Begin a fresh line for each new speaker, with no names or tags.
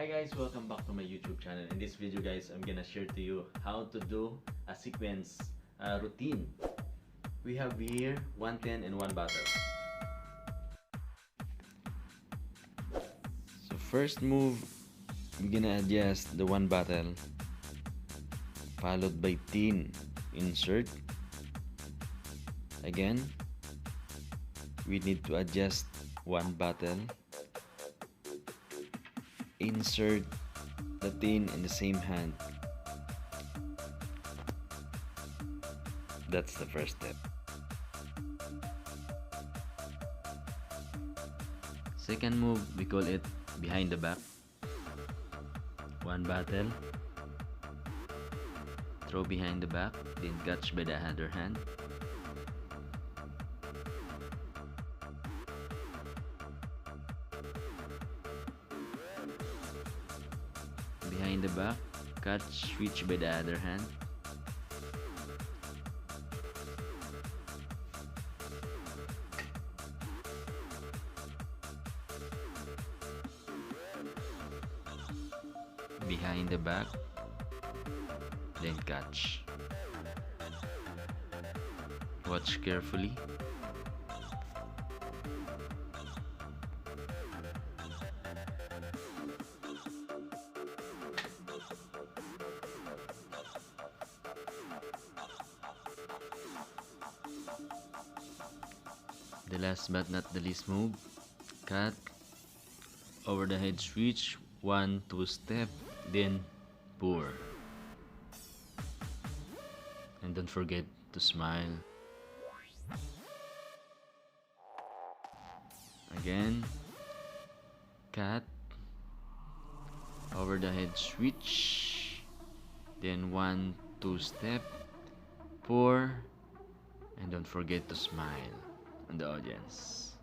Hi guys, welcome back to my YouTube channel. In this video guys, I'm gonna share to you how to do a sequence routine. We have here 110 and 1 bottle. So first move, we're gonna adjust the 1 bottle, followed by tin, insert. Again, we need to adjust 1 bottle, insert the tin in the same hand. That's the first step. Second move, we call it behind the back. 1 bottle, throw behind the back, then catch by the other hand. Behind the back, catch, switch by the other hand. Behind the back, then catch. Watch carefully. The last but not the least move, cut, over the head switch, 1-2 step, then pour. And don't forget to smile. Again, cut, over the head switch, then 1-2 step, pour, and don't forget to smile on the audience.